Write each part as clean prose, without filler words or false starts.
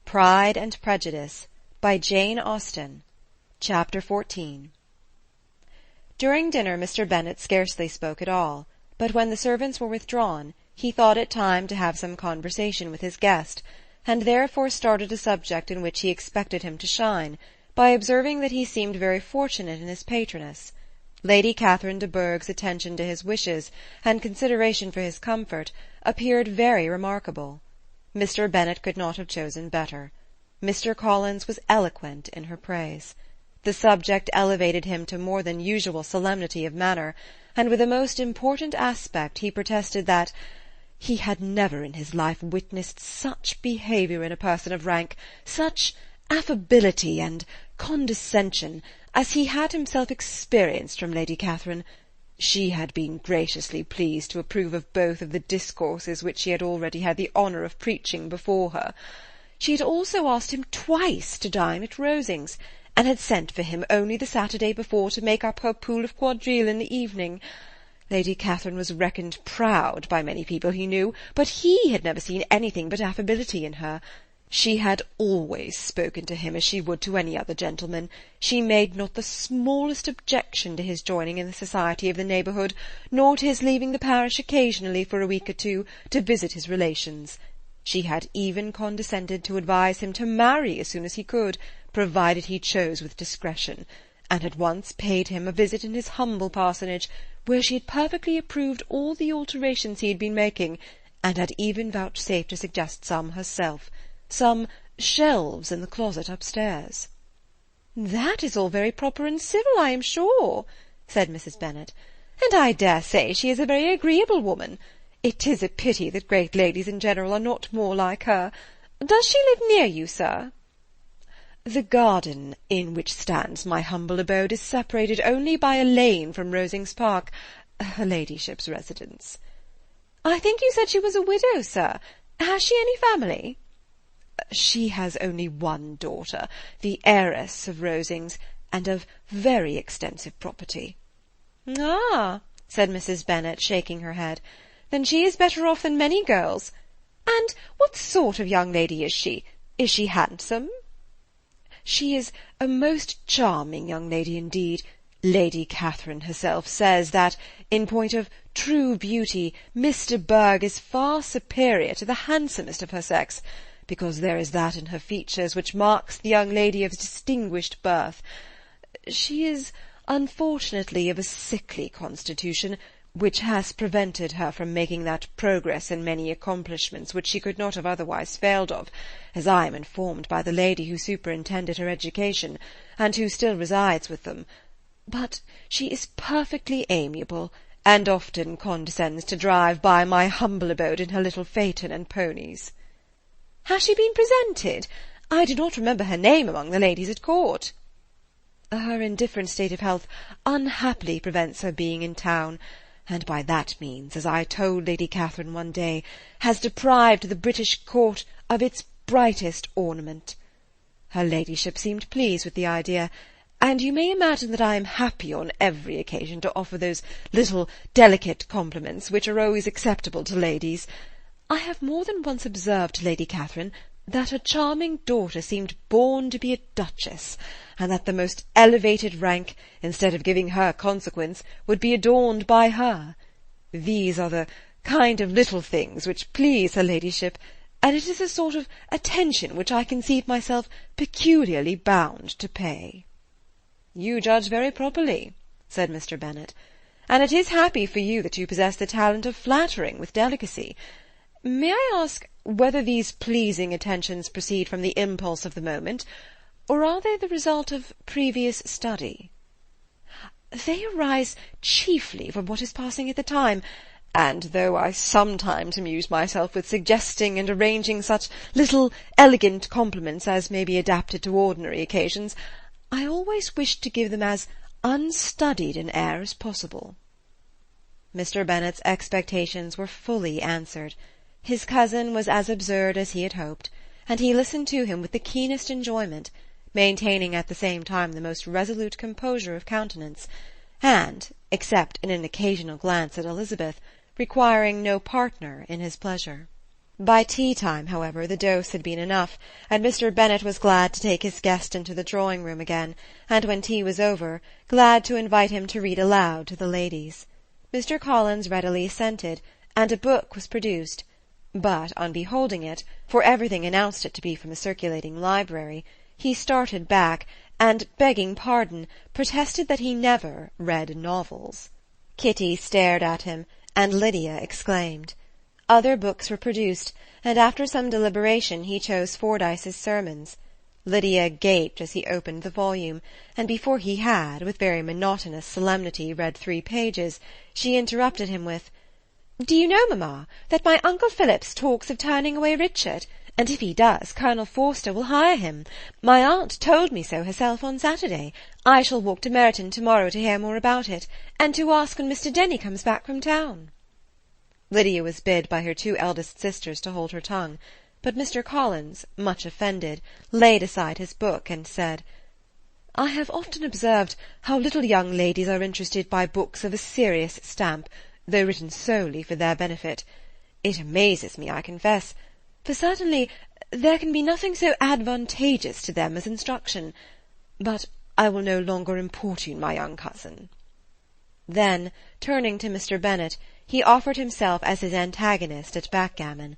Pride and Prejudice by Jane Austen. Chapter 14. During dinner Mr. Bennet scarcely spoke at all, but when the servants were withdrawn, he thought it time to have some conversation with his guest, and therefore started a subject in which he expected him to shine, by observing that he seemed very fortunate in his patroness. Lady Catherine de Bourgh's attention to his wishes, and consideration for his comfort, appeared very remarkable. Mr. Bennet could not have chosen better. Mr. Collins was eloquent in her praise. The subject elevated him to more than usual solemnity of manner, and with a most important aspect he protested that he had never in his life witnessed such behaviour in a person of rank, such affability and condescension, as he had himself experienced from Lady Catherine. She had been graciously pleased to approve of both of the discourses which she had already had the honour of preaching before her. She had also asked him twice to dine at Rosings, and had sent for him only the Saturday before to make up her pool of quadrille in the evening. Lady Catherine was reckoned proud by many people he knew, but he had never seen anything but affability in her. She had always spoken to him as she would to any other gentleman. She made not the smallest objection to his joining in the society of the neighbourhood, nor to his leaving the parish occasionally for a week or two to visit his relations. She had even condescended to advise him to marry as soon as he could, provided he chose with discretion, and had once paid him a visit in his humble parsonage, where she had perfectly approved all the alterations he had been making, and had even vouchsafed to suggest some herself, some shelves in the closet upstairs. "That is all very proper and civil, I am sure," said Mrs. Bennet, "and I dare say she is a very agreeable woman. It is a pity that great ladies in general are not more like her. Does she live near you, sir?" "The garden in which stands my humble abode is separated only by a lane from Rosings Park, her ladyship's residence." "I think you said she was a widow, sir. Has she any family?" "She has only one daughter, the heiress of Rosings, and of very extensive property." "Ah," said Mrs. Bennet, shaking her head, "then she is better off than many girls. And what sort of young lady is she? Is she handsome?" "She is a most charming young lady indeed. Lady Catherine herself says that, in point of true beauty, Miss de Bourgh is far superior to the handsomest of her sex, because there is that in her features which marks the young lady of distinguished birth. She is unfortunately of a sickly constitution, which has prevented her from making that progress in many accomplishments which she could not have otherwise failed of, as I am informed by the lady who superintended her education, and who still resides with them. But she is perfectly amiable, and often condescends to drive by my humble abode in her little phaeton and ponies." "Has she been presented? I do not remember her name among the ladies at court." "Her indifferent state of health unhappily prevents her being in town, and by that means, as I told Lady Catherine one day, has deprived the British court of its brightest ornament. Her ladyship seemed pleased with the idea, and you may imagine that I am happy on every occasion to offer those little delicate compliments which are always acceptable to ladies. I have more than once observed to Lady Catherine that her charming daughter seemed born to be a duchess, and that the most elevated rank, instead of giving her consequence, would be adorned by her. These are the kind of little things which please her ladyship, and it is a sort of attention which I conceive myself peculiarly bound to pay." "You judge very properly," said Mr. Bennet, "and it is happy for you that you possess the talent of flattering with delicacy. May I ask whether these pleasing attentions proceed from the impulse of the moment, or are they the result of previous study?" "They arise chiefly from what is passing at the time, and though I sometimes amuse myself with suggesting and arranging such little elegant compliments as may be adapted to ordinary occasions, I always wish to give them as unstudied an air as possible." Mr. Bennet's expectations were fully answered. His cousin was as absurd as he had hoped, and he listened to him with the keenest enjoyment, maintaining at the same time the most resolute composure of countenance, and, except in an occasional glance at Elizabeth, requiring no partner in his pleasure. By tea-time, however, the dose had been enough, and Mr. Bennet was glad to take his guest into the drawing-room again, and when tea was over, glad to invite him to read aloud to the ladies. Mr. Collins readily assented, and a book was produced, but on beholding it, for everything announced it to be from a circulating library, he started back, and, begging pardon, protested that he never read novels. Kitty stared at him, and Lydia exclaimed. Other books were produced, and after some deliberation he chose Fordyce's Sermons. Lydia gaped as he opened the volume, and before he had, with very monotonous solemnity, read 3 pages, she interrupted him with, "Do you know, mamma, that my Uncle Phillips talks of turning away Richard, and if he does, Colonel Forster will hire him. My aunt told me so herself on Saturday. I shall walk to Meryton to-morrow to hear more about it, and to ask when Mr. Denny comes back from town." Lydia was bid by her 2 eldest sisters to hold her tongue, but Mr. Collins, much offended, laid aside his book, and said, "I have often observed how little young ladies are interested by books of a serious stamp, though written solely for their benefit. It amazes me, I confess, for certainly there can be nothing so advantageous to them as instruction. But I will no longer importune my young cousin." Then, turning to Mr. Bennet, he offered himself as his antagonist at backgammon.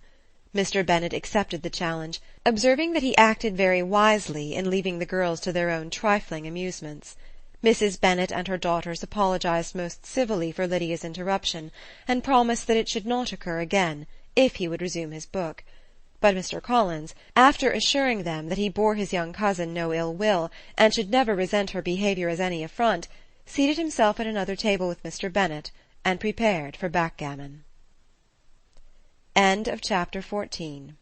Mr. Bennet accepted the challenge, observing that he acted very wisely in leaving the girls to their own trifling amusements. Mrs. Bennet and her daughters apologized most civilly for Lydia's interruption, and promised that it should not occur again, if he would resume his book. But Mr. Collins, after assuring them that he bore his young cousin no ill will, and should never resent her behaviour as any affront, seated himself at another table with Mr. Bennet, and prepared for backgammon. Chapter 14